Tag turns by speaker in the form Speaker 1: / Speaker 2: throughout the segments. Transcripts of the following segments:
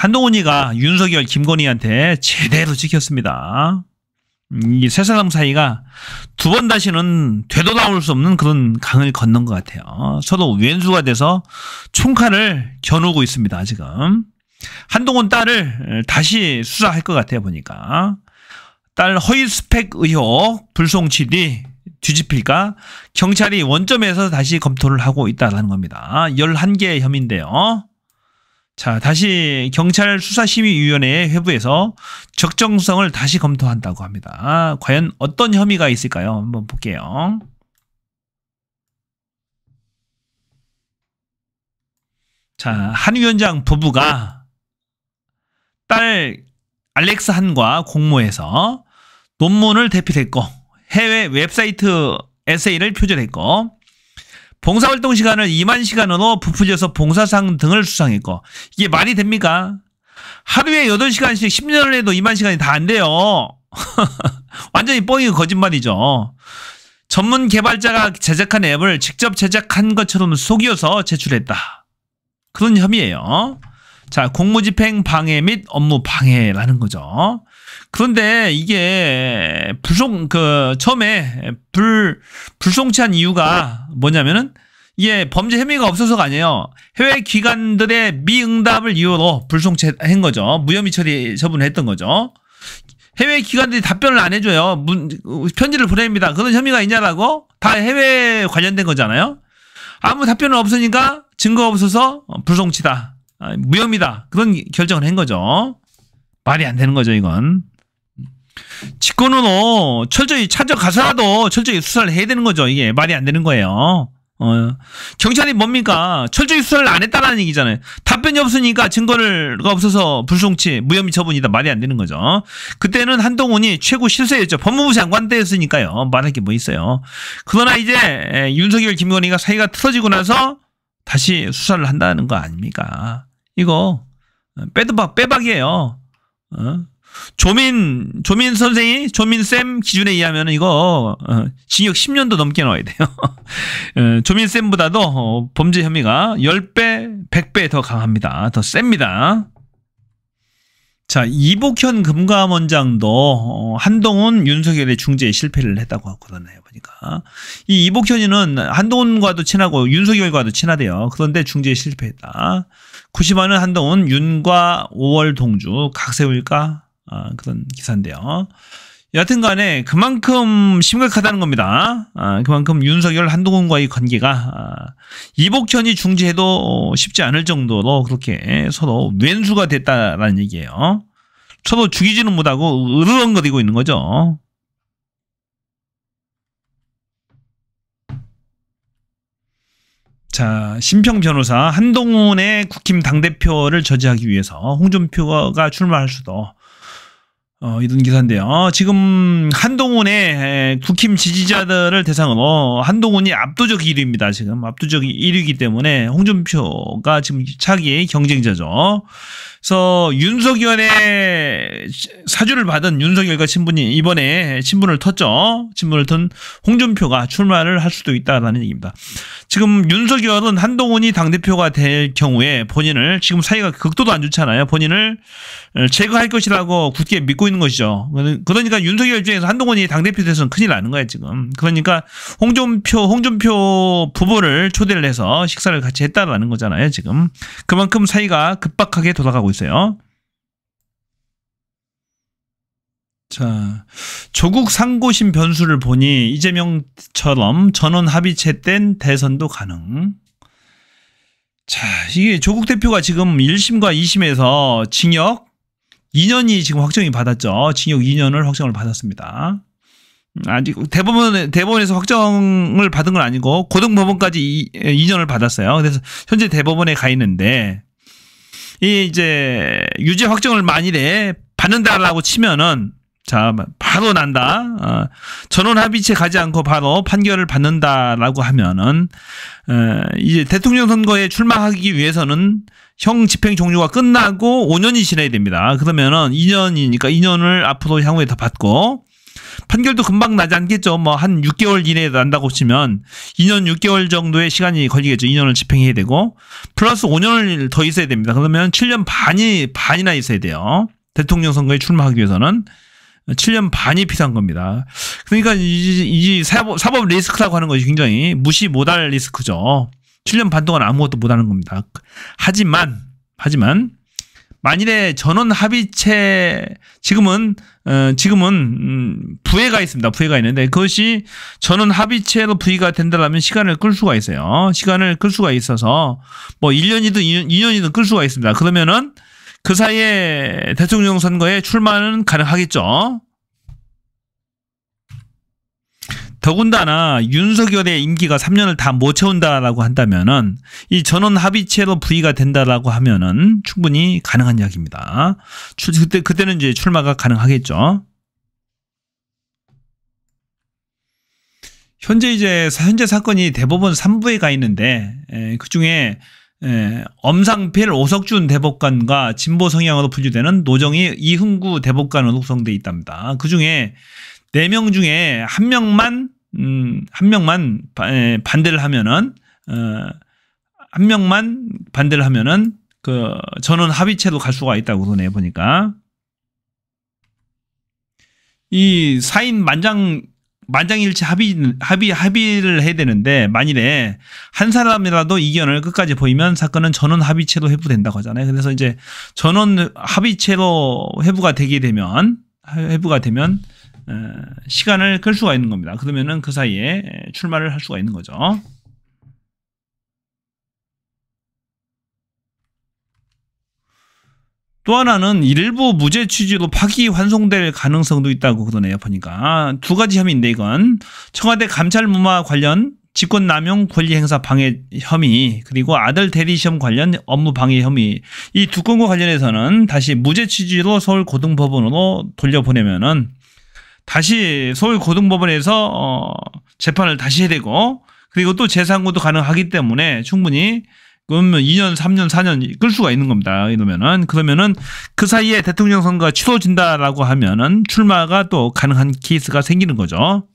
Speaker 1: 한동훈이가 윤석열, 김건희한테 제대로 찍혔습니다. 이 세 사람 사이가 두 번 다시는 되돌아올 수 없는 그런 강을 건넌 것 같아요. 서로 왼수가 돼서 총칼을 겨누고 있습니다. 지금 한동훈 딸을 다시 수사할 것 같아요. 보니까 딸 허위 스펙 의혹 불송치 뒤 뒤집힐까 경찰이 원점에서 다시 검토를 하고 있다는 겁니다. 11개의 혐의인데요. 자, 다시 경찰 수사심의위원회 회부에서 적정성을 다시 검토한다고 합니다. 과연 어떤 혐의가 있을까요? 한번 볼게요. 자, 한 위원장 부부가 딸 알렉스 한과 공모해서 논문을 대필했고 해외 웹사이트 에세이를 표절했고 봉사활동 시간을 2만 시간으로 부풀려서 봉사상 등을 수상했고 이게 말이 됩니까? 하루에 8시간씩 10년을 해도 2만 시간이 다 안 돼요. 완전히 뻥이고 거짓말이죠. 전문 개발자가 제작한 앱을 직접 제작한 것처럼 속여서 제출했다. 그런 혐의예요. 자, 공무집행 방해 및 업무 방해라는 거죠. 그런데 이게 처음에 불송치한 이유가 뭐냐면은 이게 범죄 혐의가 없어서가 아니에요. 해외 기관들의 미응답을 이유로 불송치한 거죠. 무혐의 처리 처분을 했던 거죠. 해외 기관들이 답변을 안 해줘요. 편지를 보냅니다. 그런 혐의가 있냐라고? 다 해외 관련된 거잖아요. 아무 답변은 없으니까 증거가 없어서 불송치다. 무혐의다. 그런 결정을 한 거죠. 말이 안 되는 거죠, 이건. 직권으로 철저히 찾아가서라도 철저히 수사를 해야 되는 거죠. 이게 말이 안 되는 거예요. 경찰이 뭡니까? 철저히 수사를 안 했다라는 얘기잖아요. 답변이 없으니까 증거가 없어서 불송치, 무혐의 처분이다. 말이 안 되는 거죠. 그때는 한동훈이 최고 실세였죠. 법무부 장관 때였으니까요. 말할 게 뭐 있어요. 그러나 이제 윤석열, 김건희가 사이가 틀어지고 나서 다시 수사를 한다는 거 아닙니까? 이거 빼박이에요. 조민 선생이 조민쌤 기준에 의하면 이거 징역 10년도 넘게 나와야 돼요. 조민쌤보다도 범죄 혐의가 10배, 100배 더 강합니다. 더 셉니다. 자, 이복현 금감원장도 한동훈, 윤석열의 중재에 실패를 했다고 하거든요. 보니까 이 이복현이는 한동훈과도 친하고 윤석열과도 친하대요. 그런데 중재에 실패했다. 90만원 한동훈, 윤과 5월 동주 각 세울까? 그런 기사인데요. 여하튼 간에 그만큼 심각하다는 겁니다. 그만큼 윤석열, 한동훈과의 관계가 이복현이 중재해도 쉽지 않을 정도로 그렇게 서로 왼수가 됐다라는 얘기예요. 서로 죽이지는 못하고 으르렁거리고 있는 거죠. 자, 심평 변호사 한동훈의 국힘 당대표를 저지하기 위해서 홍준표가 출마할 수도 이런 기사인데요. 지금 한동훈의 국힘 지지자들을 대상으로 한동훈이 압도적 1위입니다. 지금 압도적 1위이기 때문에 홍준표가 지금 차기 경쟁자죠. 그래서 윤석열의 사주를 받은 윤석열과 친분이 이번에 친분을 텄죠. 친분을 튼 홍준표가 출마를 할 수도 있다라는 얘기입니다. 지금 윤석열은 한동훈이 당대표가 될 경우에 본인을 지금 사이가 극도도 안 좋잖아요. 본인을 제거할 것이라고 굳게 믿고 있는 것이죠. 그러니까 윤석열 입장에서 한동훈이 당대표 돼서는 큰일 나는 거예요, 지금. 그러니까 홍준표 부부를 초대를 해서 식사를 같이 했다라는 거잖아요, 지금. 그만큼 사이가 급박하게 돌아가고 있어요. 자, 조국 상고심 변수를 보니 이재명처럼 전원 합의체 땐 대선도 가능. 자, 이게 조국 대표가 지금 1심과 2심에서 징역 2년이 지금 확정이 받았죠. 징역 2년을 확정을 받았습니다. 아직 대법원에서 확정을 받은 건 아니고 고등법원까지 2년을 받았어요. 그래서 현재 대법원에 가 있는데 이 이제 유죄 확정을 만일에 받는다라고 치면은 자, 바로 난다. 전원 합의체 가지 않고 바로 판결을 받는다라고 하면은 이제 대통령 선거에 출마하기 위해서는 형 집행 종료가 끝나고 5년이 지나야 됩니다. 그러면은 2년이니까 2년을 앞으로 향후에 더 받고 판결도 금방 나지 않겠죠. 뭐 한 6개월 이내에 난다고 치면 2년 6개월 정도의 시간이 걸리겠죠. 2년을 집행해야 되고 플러스 5년을 더 있어야 됩니다. 그러면 7년 반이나 있어야 돼요. 대통령 선거에 출마하기 위해서는 7년 반이 필요한 겁니다. 그러니까 이 사법 리스크라고 하는 것이 굉장히 무시 못할 리스크죠. 7년 반 동안 아무것도 못하는 겁니다. 하지만 만일에 전원 합의체 지금은 부회가 있습니다. 부회가 있는데 그것이 전원 합의체로 부의가 된다면 시간을 끌 수가 있어요. 시간을 끌 수가 있어서 뭐 1년이든 2년이든 끌 수가 있습니다. 그러면은 그 사이에 대통령 선거에 출마는 가능하겠죠. 더군다나 윤석열의 임기가 3년을 다 못 채운다라고 한다면은 이 전원 합의체로 부의가 된다라고 하면은 충분히 가능한 이야기입니다. 그때는 이제 출마가 가능하겠죠. 현재 사건이 대법원 3부에 가 있는데 그 중에 엄상필 오석준 대법관과 진보 성향으로 분류되는 노정희 이흥구 대법관으로 구성되어 있답니다. 그 중에 4명 중에 한 명만 반대를 하면은 그 전원 합의체로 갈 수가 있다고 그러네 보니까. 이 4인 만장일치 합의를 해야 되는데 만일에 한 사람이라도 이견을 끝까지 보이면 사건은 전원 합의체로 회부된다고 하잖아요. 그래서 이제 전원 합의체로 회부가 되면 시간을 끌 수가 있는 겁니다. 그러면은 그 사이에 출마를 할 수가 있는 거죠. 또 하나는 일부 무죄 취지로 파기환송될 가능성도 있다고 그러네요. 보니까 2가지 혐의인데 이건 청와대 감찰 무마 관련 직권남용 권리행사 방해 혐의 그리고 아들 대리시험 관련 업무 방해 혐의 이 2건과 관련해서는 다시 무죄 취지로 서울고등법원으로 돌려보내면은 다시 서울고등법원에서 재판을 다시 해야 되고 그리고 또 재상고도 가능하기 때문에 충분히 그러면 2년, 3년, 4년 끌 수가 있는 겁니다. 그러면은 그 사이에 대통령 선거가 치러진다라고 하면은 출마가 또 가능한 케이스가 생기는 거죠.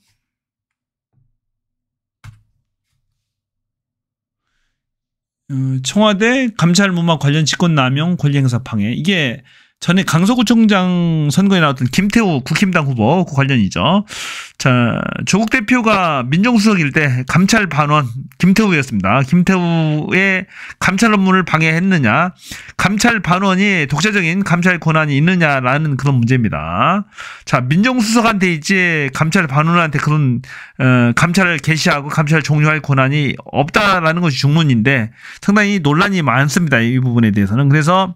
Speaker 1: 청와대 감찰 무마 관련 직권남용 권리행사 방해 이게 전에 강서구청장 선거에 나왔던 김태우 국힘당 후보 그 관련이죠. 자, 조국 대표가 민정수석일 때 감찰 반원 김태우였습니다. 김태우의 감찰 업무를 방해했느냐, 감찰 반원이 독자적인 감찰 권한이 있느냐라는 그런 문제입니다. 자, 민정수석한테 있지 감찰 반원한테 그런 감찰을 개시하고 감찰을 종료할 권한이 없다라는 것이 중문인데 상당히 논란이 많습니다. 이 부분에 대해서는. 그래서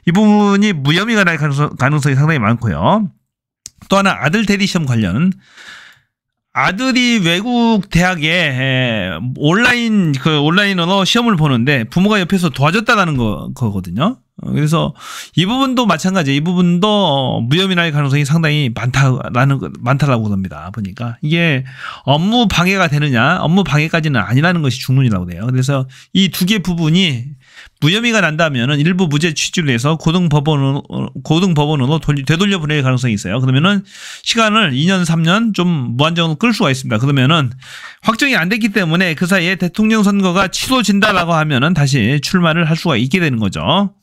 Speaker 1: 이 부분이 무혐의가 날 가능성이 상당히 많고요. 또 하나 아들 대리시험 관련 아들이 외국 대학에 온라인으로 시험을 보는데 부모가 옆에서 도와줬다라는 거거든요. 그래서 이 부분도 마찬가지. 이 부분도 무혐의 날 가능성이 상당히 많다라고 합니다. 보니까 이게 업무 방해가 되느냐, 업무 방해까지는 아니라는 것이 중론이라고 돼요. 그래서 이 2개 부분이 무혐의가 난다면은 일부 무죄 취지로 해서 고등법원으로 되돌려 보낼 가능성이 있어요. 그러면은 시간을 2년, 3년 좀 무한정으로 끌 수가 있습니다. 그러면은 확정이 안 됐기 때문에 그 사이에 대통령 선거가 치러진다라고 하면은 다시 출마를 할 수가 있게 되는 거죠.